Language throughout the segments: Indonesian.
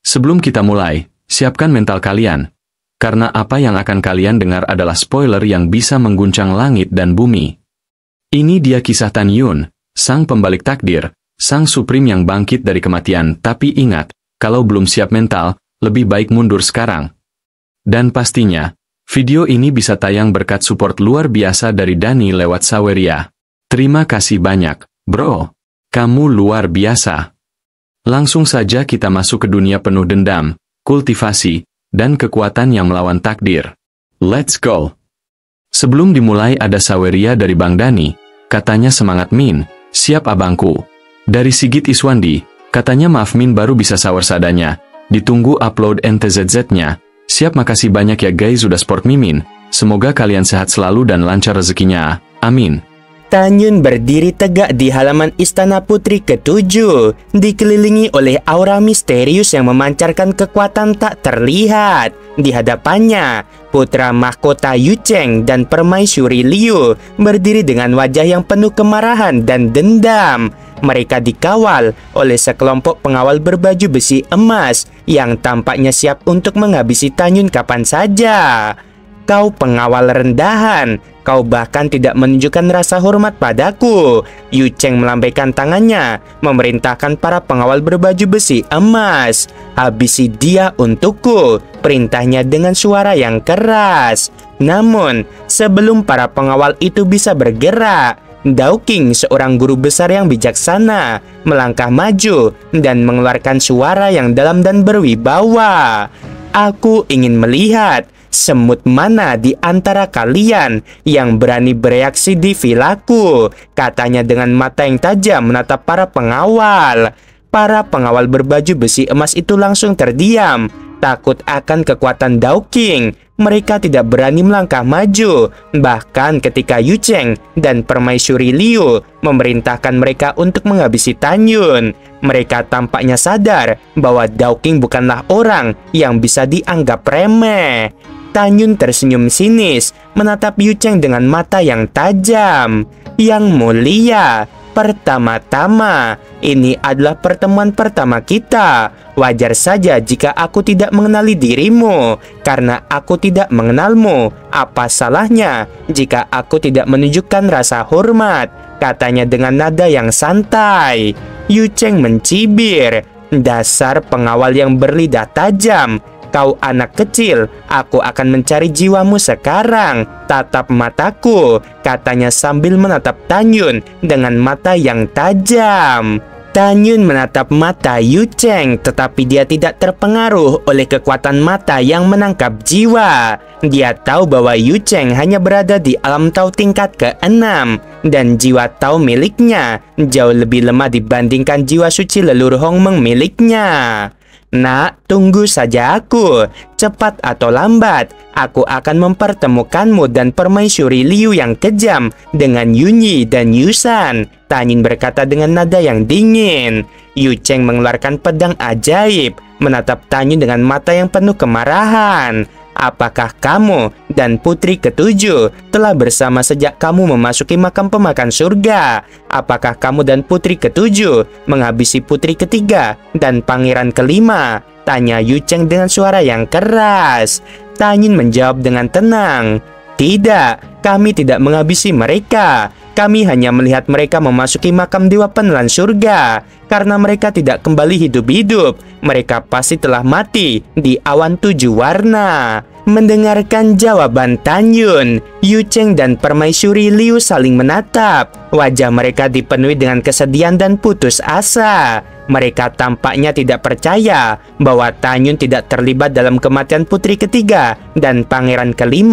Sebelum kita mulai, siapkan mental kalian. Karena apa yang akan kalian dengar adalah spoiler yang bisa mengguncang langit dan bumi. Ini dia kisah Tan Yun, sang pembalik takdir, sang Supreme yang bangkit dari kematian. Tapi ingat, kalau belum siap mental, lebih baik mundur sekarang. Dan pastinya, video ini bisa tayang berkat support luar biasa dari Dani lewat Saweria. Terima kasih banyak, bro. Kamu luar biasa. Langsung saja kita masuk ke dunia penuh dendam, kultivasi, dan kekuatan yang melawan takdir. Let's go! Sebelum dimulai ada Saweria dari Bang Dani, katanya semangat Min, siap abangku. Dari Sigit Iswandi, katanya maaf Min baru bisa sawer sadanya, ditunggu upload NTZZ-nya. Siap, makasih banyak ya guys sudah support Mimin, semoga kalian sehat selalu dan lancar rezekinya, amin. Tan Yun berdiri tegak di halaman Istana Putri ke-7, dikelilingi oleh aura misterius yang memancarkan kekuatan tak terlihat. Di hadapannya, putra mahkota Yu Cheng dan permaisuri Liu berdiri dengan wajah yang penuh kemarahan dan dendam. Mereka dikawal oleh sekelompok pengawal berbaju besi emas yang tampaknya siap untuk menghabisi Tan Yun kapan saja. Kau pengawal rendahan, kau bahkan tidak menunjukkan rasa hormat padaku. Yu Cheng melambaikan tangannya, memerintahkan para pengawal berbaju besi emas. Habisi dia untukku, perintahnya dengan suara yang keras. Namun, sebelum para pengawal itu bisa bergerak, Dao King, seorang guru besar yang bijaksana, melangkah maju dan mengeluarkan suara yang dalam dan berwibawa. Aku ingin melihat semut mana di antara kalian yang berani bereaksi di vilaku, katanya dengan mata yang tajam menatap para pengawal. Para pengawal berbaju besi emas itu langsung terdiam, takut akan kekuatan Dao King. Mereka tidak berani melangkah maju, bahkan ketika Yu Cheng dan permaisuri Liu memerintahkan mereka untuk menghabisi Tan Yun. Mereka tampaknya sadar bahwa Dao King bukanlah orang yang bisa dianggap remeh. Tan Yun tersenyum sinis, menatap Yu Cheng dengan mata yang tajam. Yang mulia, pertama-tama, ini adalah pertemuan pertama kita. Wajar saja jika aku tidak mengenali dirimu, karena aku tidak mengenalmu. Apa salahnya jika aku tidak menunjukkan rasa hormat? Katanya dengan nada yang santai. Yu Cheng mencibir, dasar pengawal yang berlidah tajam. Kau anak kecil, aku akan mencari jiwamu sekarang. Tatap mataku, katanya sambil menatap Tan Yun dengan mata yang tajam. Tan Yun menatap mata Yu Cheng, tetapi dia tidak terpengaruh oleh kekuatan mata yang menangkap jiwa. Dia tahu bahwa Yu Cheng hanya berada di alam Tao tingkat ke-6, dan jiwa Tao miliknya jauh lebih lemah dibandingkan jiwa suci leluhur Hong Meng miliknya. Nak, tunggu saja aku. Cepat atau lambat, aku akan mempertemukanmu dan permaisuri Liu yang kejam dengan Yunyi dan Yusan. Tan Yun berkata dengan nada yang dingin. Yu Cheng mengeluarkan pedang ajaib, menatap Tan Yun dengan mata yang penuh kemarahan. Apakah kamu dan putri ke-7 telah bersama sejak kamu memasuki makam pemakan surga? Apakah kamu dan putri ke-7 menghabisi putri ke-3 dan pangeran ke-5? Tanya Yu Cheng dengan suara yang keras. Tan Yun menjawab dengan tenang. Tidak, kami tidak menghabisi mereka. Kami hanya melihat mereka memasuki makam dewa penelan surga. Karena mereka tidak kembali hidup-hidup, mereka pasti telah mati di awan 7 warna. Mendengarkan jawaban Tan Yun, Yu Cheng dan permaisuri Liu saling menatap. Wajah mereka dipenuhi dengan kesedihan dan putus asa. Mereka tampaknya tidak percaya bahwa Tan Yun tidak terlibat dalam kematian putri ke-3 dan pangeran ke-5.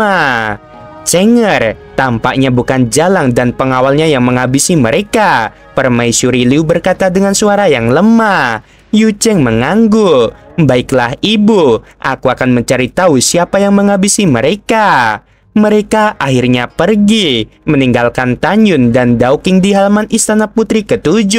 Cenger, tampaknya bukan Jalang dan pengawalnya yang menghabisi mereka. Permaisuri Liu berkata dengan suara yang lemah. Yu Cheng mengangguk. Baiklah ibu, aku akan mencari tahu siapa yang menghabisi mereka. Mereka akhirnya pergi, meninggalkan Tan Yun dan Dao King di halaman Istana Putri ke-7.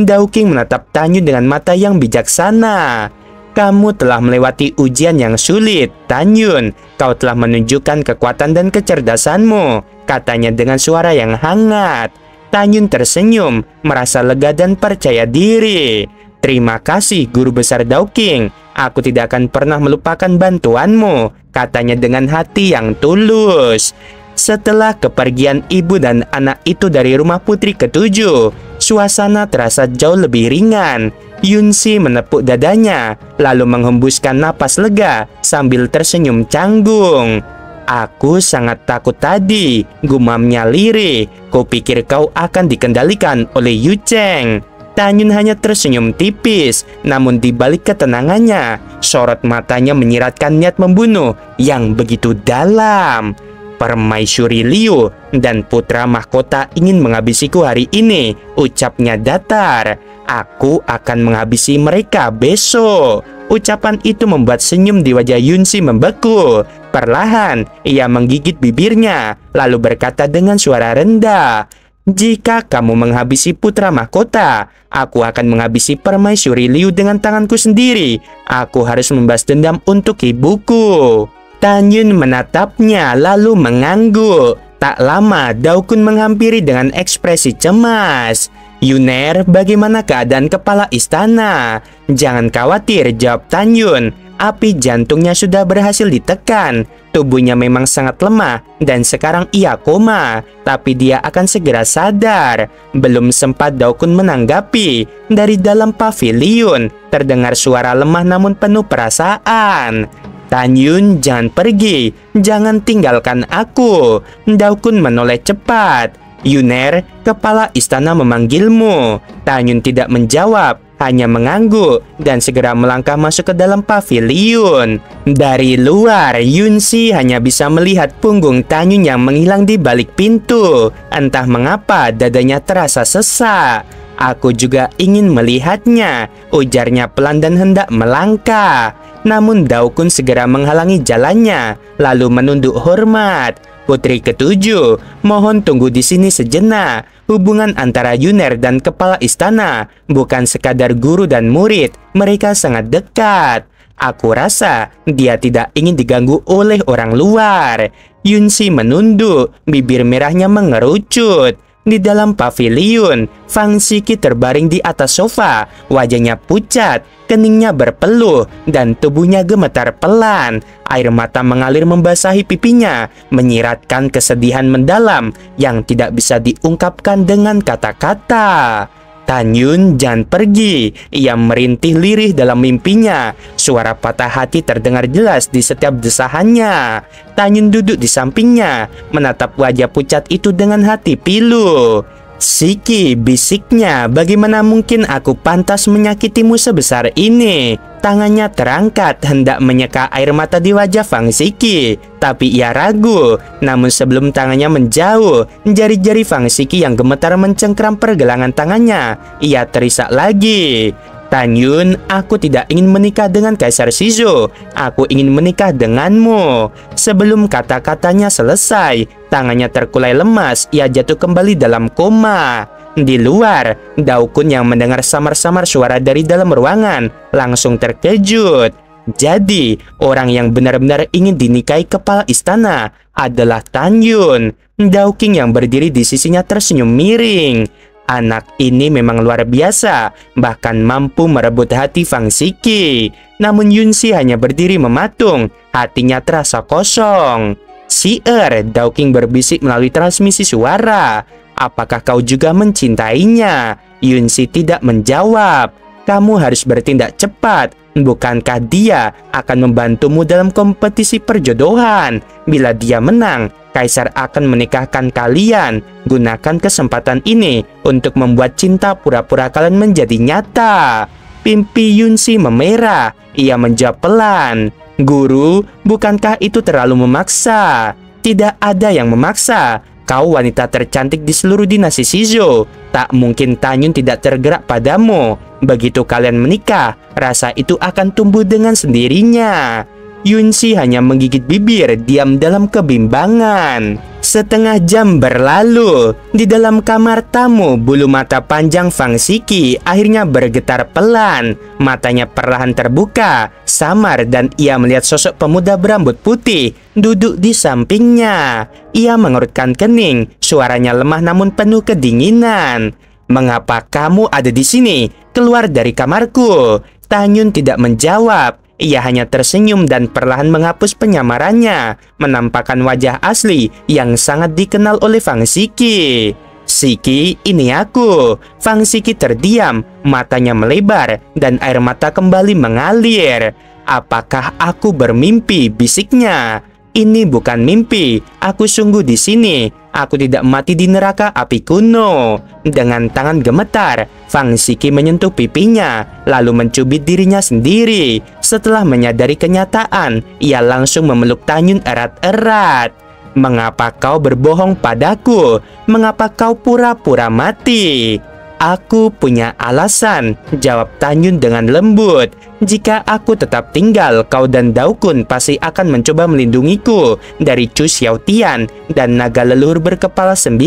Dao King menatap Tan Yun dengan mata yang bijaksana. Kamu telah melewati ujian yang sulit, Tan Yun. Kau telah menunjukkan kekuatan dan kecerdasanmu, katanya dengan suara yang hangat. Tan Yun tersenyum, merasa lega dan percaya diri. Terima kasih Guru Besar Dao King. Aku tidak akan pernah melupakan bantuanmu, katanya dengan hati yang tulus. Setelah kepergian ibu dan anak itu dari rumah putri ketujuh, suasana terasa jauh lebih ringan. Yunsi menepuk dadanya, lalu menghembuskan napas lega sambil tersenyum canggung. Aku sangat takut tadi, gumamnya lirih. Kupikir kau akan dikendalikan oleh Yu Cheng. Tan-Yun hanya tersenyum tipis, namun di balik ketenangannya, sorot matanya menyiratkan niat membunuh yang begitu dalam. Permaisuri Liu dan putra mahkota ingin menghabisiku hari ini, ucapnya datar. Aku akan menghabisi mereka besok. Ucapan itu membuat senyum di wajah Yunsi membeku. Perlahan, ia menggigit bibirnya, lalu berkata dengan suara rendah, "Jika kamu menghabisi putra mahkota, aku akan menghabisi permaisuri Liu dengan tanganku sendiri. Aku harus membalas dendam untuk ibuku." Tan-Yun menatapnya lalu mengangguk. Tak lama, Daokun menghampiri dengan ekspresi cemas. "Yuner, bagaimana keadaan kepala istana?" "Jangan khawatir," jawab Tan-Yun. "Api jantungnya sudah berhasil ditekan. Tubuhnya memang sangat lemah dan sekarang ia koma, tapi dia akan segera sadar." Belum sempat Daokun menanggapi, dari dalam pavilion terdengar suara lemah namun penuh perasaan. "Tan-Yun, jangan pergi, jangan tinggalkan aku." Daokun menoleh cepat. "Yuner, kepala istana memanggilmu." Tan-Yun tidak menjawab, hanya mengangguk dan segera melangkah masuk ke dalam pavilion. Dari luar, Yunsi hanya bisa melihat punggung Tan-Yun yang menghilang di balik pintu. Entah mengapa dadanya terasa sesak. "Aku juga ingin melihatnya," ujarnya pelan dan hendak melangkah. Namun Daokun segera menghalangi jalannya, lalu menunduk hormat. "Putri ketujuh, mohon tunggu di sini sejenak. Hubungan antara Yuner dan kepala istana bukan sekadar guru dan murid, mereka sangat dekat. Aku rasa dia tidak ingin diganggu oleh orang luar." Yunsi menunduk, bibir merahnya mengerucut. Di dalam pavilion, Fang Xiki terbaring di atas sofa, wajahnya pucat, keningnya berpeluh, dan tubuhnya gemetar pelan. Air mata mengalir membasahi pipinya, menyiratkan kesedihan mendalam yang tidak bisa diungkapkan dengan kata-kata. "Tan-Yun, jangan pergi," ia merintih lirih dalam mimpinya. Suara patah hati terdengar jelas di setiap desahannya. Tan-Yun duduk di sampingnya, menatap wajah pucat itu dengan hati pilu. "Xiki," bisiknya, "bagaimana mungkin aku pantas menyakitimu sebesar ini?" Tangannya terangkat hendak menyeka air mata di wajah Fang Xiki, tapi ia ragu. Namun sebelum tangannya menjauh, jari-jari Fang Xiki yang gemetar mencengkram pergelangan tangannya. Ia terisak lagi. "Tan-Yun, aku tidak ingin menikah dengan Kaisar Shizo. Aku ingin menikah denganmu." Sebelum kata-katanya selesai, tangannya terkulai lemas. Ia jatuh kembali dalam koma. Di luar, Daokun yang mendengar samar-samar suara dari dalam ruangan langsung terkejut. Jadi, orang yang benar-benar ingin dinikahi kepala istana adalah Tan-Yun. Daoking yang berdiri di sisinya tersenyum miring. Anak ini memang luar biasa, bahkan mampu merebut hati Fang Xiki. Namun Yunsi hanya berdiri mematung, hatinya terasa kosong. "Sier," Daoking berbisik melalui transmisi suara. "Apakah kau juga mencintainya?" Yunsi tidak menjawab. "Kamu harus bertindak cepat. Bukankah dia akan membantumu dalam kompetisi perjodohan? Bila dia menang, Kaisar akan menikahkan kalian. Gunakan kesempatan ini untuk membuat cinta pura-pura kalian menjadi nyata." Pipi Yunsi memerah. Ia menjawab pelan, "Guru, bukankah itu terlalu memaksa?" "Tidak ada yang memaksa. Kau wanita tercantik di seluruh dinasti Shizo. Tak mungkin Tan-Yun tidak tergerak padamu. Begitu kalian menikah, rasa itu akan tumbuh dengan sendirinya." Yunsi hanya menggigit bibir, diam dalam kebimbangan. Setengah jam berlalu. Di dalam kamar tamu, bulu mata panjang Fang Xiki akhirnya bergetar pelan. Matanya perlahan terbuka, samar, dan ia melihat sosok pemuda berambut putih duduk di sampingnya. Ia mengerutkan kening, suaranya lemah namun penuh kedinginan. "Mengapa kamu ada di sini? Keluar dari kamarku." Tan-Yun tidak menjawab. Ia hanya tersenyum dan perlahan menghapus penyamarannya, menampakkan wajah asli yang sangat dikenal oleh Fang Shiki. Shiki, ini aku. Fang Shiki terdiam, matanya melebar, dan air mata kembali mengalir. Apakah aku bermimpi? Bisiknya. Ini bukan mimpi, aku sungguh di sini. Aku tidak mati di neraka api kuno. Dengan tangan gemetar, Fang Shiki menyentuh pipinya, lalu mencubit dirinya sendiri. Setelah menyadari kenyataan, ia langsung memeluk Tanyun erat-erat. Mengapa kau berbohong padaku? Mengapa kau pura-pura mati? Aku punya alasan, jawab Tanyun dengan lembut. Jika aku tetap tinggal, kau dan Daokun pasti akan mencoba melindungiku dari Chu Xiaotian dan naga leluhur berkepala 9.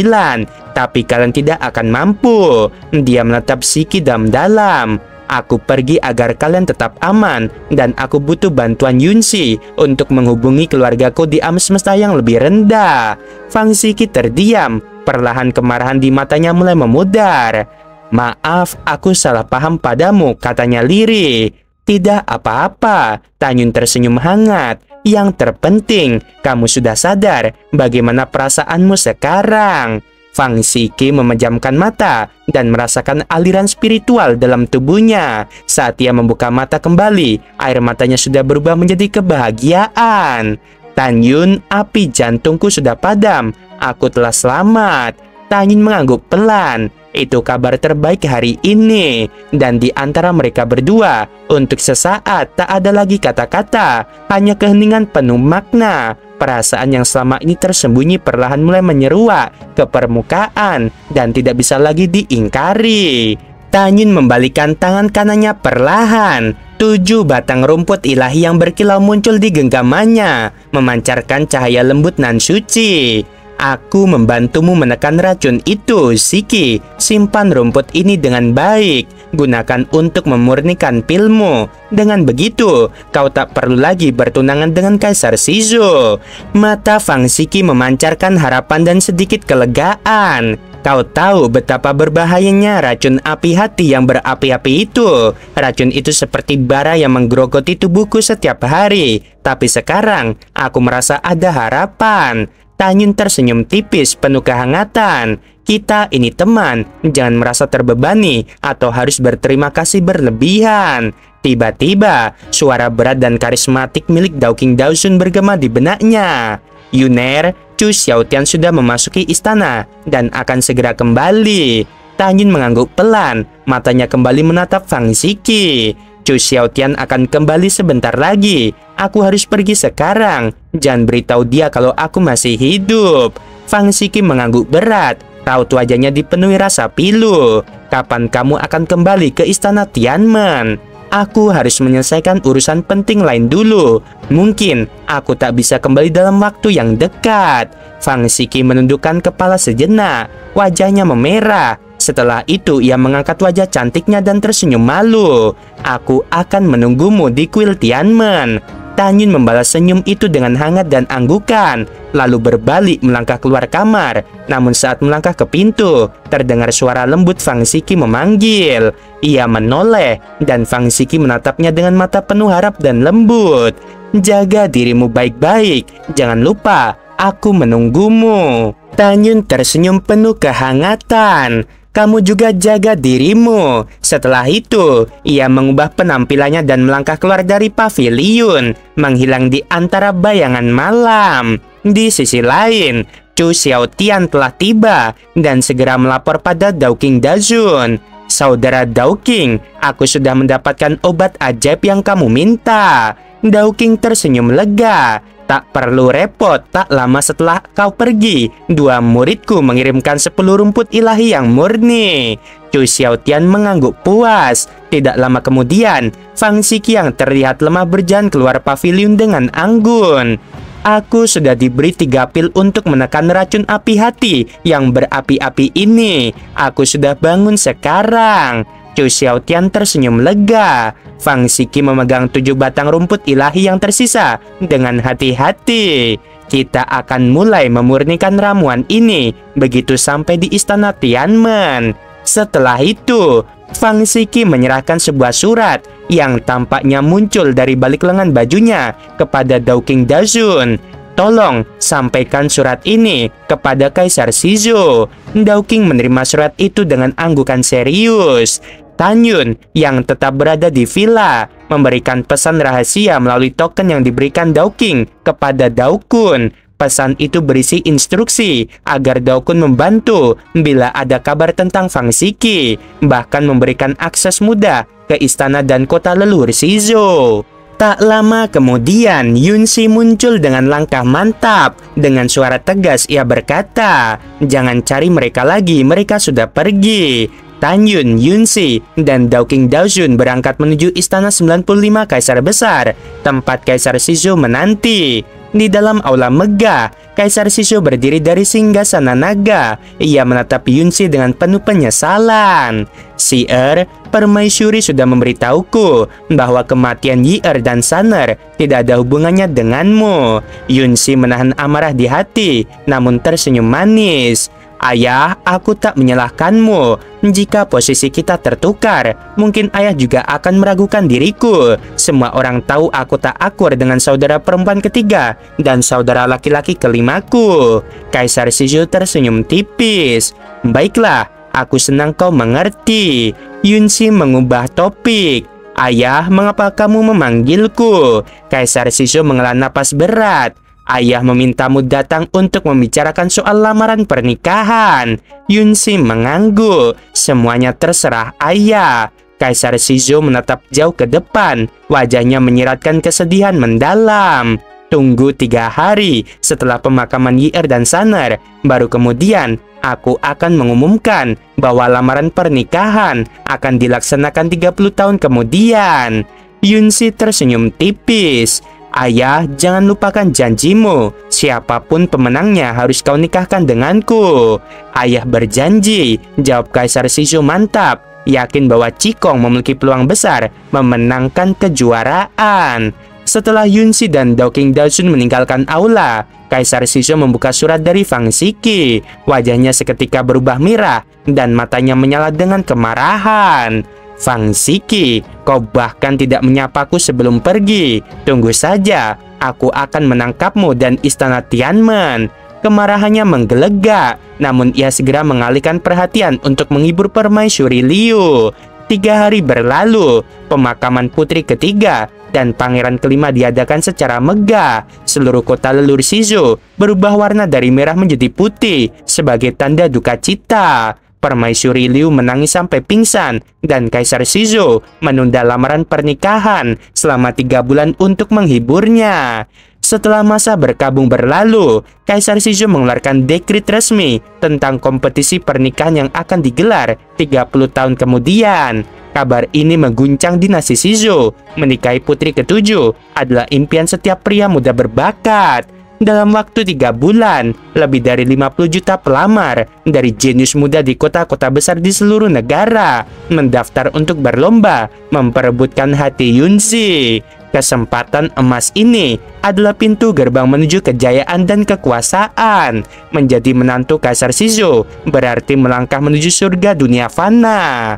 Tapi kalian tidak akan mampu. Dia menatap Shiki dalam-dalam. Aku pergi agar kalian tetap aman, dan aku butuh bantuan Yunshi untuk menghubungi keluargaku di alam semesta yang lebih rendah. Fang Shiki terdiam, perlahan kemarahan di matanya mulai memudar. Maaf, aku salah paham padamu, katanya lirih. Tidak apa-apa, Tanyun tersenyum hangat. Yang terpenting, kamu sudah sadar bagaimana perasaanmu sekarang. Fang Shiki memejamkan mata dan merasakan aliran spiritual dalam tubuhnya. Saat ia membuka mata kembali, air matanya sudah berubah menjadi kebahagiaan. Tanyun, api jantungku sudah padam. Aku telah selamat. Tanyun mengangguk pelan. Itu kabar terbaik hari ini. Dan di antara mereka berdua, untuk sesaat tak ada lagi kata-kata, hanya keheningan penuh makna. Perasaan yang selama ini tersembunyi perlahan mulai menyeruak ke permukaan dan tidak bisa lagi diingkari. Tanyun membalikkan tangan kanannya perlahan. 7 batang rumput ilahi yang berkilau muncul di genggamannya, memancarkan cahaya lembut nan suci. Aku membantumu menekan racun itu, Shiki. Simpan rumput ini dengan baik. Gunakan untuk memurnikan pilmu. Dengan begitu, kau tak perlu lagi bertunangan dengan Kaisar Shizu. Mata Fang Shiki memancarkan harapan dan sedikit kelegaan. Kau tahu betapa berbahayanya racun api hati yang berapi-api itu. Racun itu seperti bara yang menggerogoti tubuhku setiap hari. Tapi sekarang, aku merasa ada harapan. Tanyun tersenyum tipis penuh kehangatan. Kita ini teman, jangan merasa terbebani atau harus berterima kasih berlebihan. Tiba-tiba, suara berat dan karismatik milik Dao-King Daosun bergema di benaknya. Yuner, Chu Xiaotian sudah memasuki istana dan akan segera kembali. Tanyun mengangguk pelan, matanya kembali menatap Fang Shiki. Chu Xiaotian akan kembali sebentar lagi. Aku harus pergi sekarang. Jangan beritahu dia kalau aku masih hidup. Fang Shiki mengangguk berat. Raut wajahnya dipenuhi rasa pilu. Kapan kamu akan kembali ke istana Tianmen? Aku harus menyelesaikan urusan penting lain dulu. Mungkin aku tak bisa kembali dalam waktu yang dekat. Fang Shiki menundukkan kepala sejenak. Wajahnya memerah. Setelah itu ia mengangkat wajah cantiknya dan tersenyum malu. Aku akan menunggumu di kuil Tianmen. Tanyun membalas senyum itu dengan hangat dan anggukan, lalu berbalik melangkah keluar kamar. Namun saat melangkah ke pintu, terdengar suara lembut Fang Shiki memanggil. Ia menoleh dan Fang Shiki menatapnya dengan mata penuh harap dan lembut. Jaga dirimu baik-baik, jangan lupa aku menunggumu. Tanyun tersenyum penuh kehangatan. Kamu juga jaga dirimu. Setelah itu, ia mengubah penampilannya dan melangkah keluar dari paviliun, menghilang di antara bayangan malam. Di sisi lain, Chu Xiaotian telah tiba dan segera melapor pada Dao-King Daosun. Saudara Dao-King, aku sudah mendapatkan obat ajaib yang kamu minta. Dao-King tersenyum lega. Tak perlu repot, tak lama setelah kau pergi, 2 muridku mengirimkan 10 rumput ilahi yang murni. Chu Xiaotian mengangguk puas. Tidak lama kemudian, Fang Shiki yang terlihat lemah berjalan keluar paviliun dengan anggun. Aku sudah diberi 3 pil untuk menekan racun api hati yang berapi-api ini. Aku sudah bangun sekarang. Chu Xiaotian tersenyum lega. Fang Shiki memegang 7 batang rumput ilahi yang tersisa dengan hati-hati. Kita akan mulai memurnikan ramuan ini begitu sampai di istana Tianmen. Setelah itu, Fang Shiki menyerahkan sebuah surat yang tampaknya muncul dari balik lengan bajunya kepada Dowking Dazun. Tolong sampaikan surat ini kepada Kaisar Shizou. Dowking menerima surat itu dengan anggukan serius. Tan Yun yang tetap berada di villa memberikan pesan rahasia melalui token yang diberikan Dowking kepada Daokun. Pesan itu berisi instruksi agar Daokun membantu bila ada kabar tentang Fang Shiki, bahkan memberikan akses mudah ke istana dan kota leluhur Shizou. Tak lama kemudian, Yunsi muncul dengan langkah mantap. Dengan suara tegas ia berkata, "Jangan cari mereka lagi, mereka sudah pergi." Tan Yun, Yunsi, dan Dowking Dazun berangkat menuju Istana 95 Kaisar Besar, tempat Kaisar Shizou menanti. Di dalam aula megah, Kaisar Shizou berdiri dari singgasana naga. Ia menatap Yunsi dengan penuh penyesalan. "Si'er, permaisuri sudah memberitahuku bahwa kematian Yi-er dan Saner tidak ada hubungannya denganmu." Yunsi menahan amarah di hati, namun tersenyum manis. "Ayah, aku tak menyalahkanmu. Jika posisi kita tertukar, mungkin ayah juga akan meragukan diriku. Semua orang tahu aku tak akur dengan saudara perempuan ketiga dan saudara laki-laki kelimaku." Kaisar Shizou tersenyum tipis. "Baiklah, aku senang kau mengerti." Yunsi mengubah topik. "Ayah, mengapa kamu memanggilku?" Kaisar Shizou menghela napas berat. "Ayah memintamu datang untuk membicarakan soal lamaran pernikahan." Yunsi mengangguk. "Semuanya terserah ayah." Kaisar Shizou menatap jauh ke depan. Wajahnya menyiratkan kesedihan mendalam. "Tunggu 3 hari setelah pemakaman Yi-er dan Saner. Baru kemudian aku akan mengumumkan bahwa lamaran pernikahan akan dilaksanakan 30 tahun kemudian." Yunsi tersenyum tipis. "Ayah, jangan lupakan janjimu. Siapapun pemenangnya harus kau nikahkan denganku." "Ayah berjanji," jawab Kaisar Shizou mantap, yakin bahwa Cikong memiliki peluang besar memenangkan kejuaraan. Setelah Yunsi dan Dowking Dazun meninggalkan aula, Kaisar Shizou membuka surat dari Fang Shiki. Wajahnya seketika berubah merah dan matanya menyala dengan kemarahan. "Fang Shiki, kau bahkan tidak menyapaku sebelum pergi. Tunggu saja, aku akan menangkapmu dan istana Tianmen." Kemarahannya menggelegak, namun ia segera mengalihkan perhatian untuk menghibur permaisuri Liu. 3 hari berlalu, pemakaman putri ketiga dan pangeran kelima diadakan secara megah. Seluruh kota leluhur Shizou berubah warna dari merah menjadi putih sebagai tanda duka cita. Permaisuri Liu menangis sampai pingsan dan Kaisar Shizou menunda lamaran pernikahan selama 3 bulan untuk menghiburnya. Setelah masa berkabung berlalu, Kaisar Shizou mengeluarkan dekrit resmi tentang kompetisi pernikahan yang akan digelar 30 tahun kemudian. Kabar ini mengguncang dinasti Shizou. Menikahi putri ke-7 adalah impian setiap pria muda berbakat. Dalam waktu 3 bulan, lebih dari 50 juta pelamar dari jenius muda di kota-kota besar di seluruh negara mendaftar untuk berlomba memperebutkan hati Yunsi. Kesempatan emas ini adalah pintu gerbang menuju kejayaan dan kekuasaan. Menjadi menantu Kaisar Shizou berarti melangkah menuju surga dunia fana.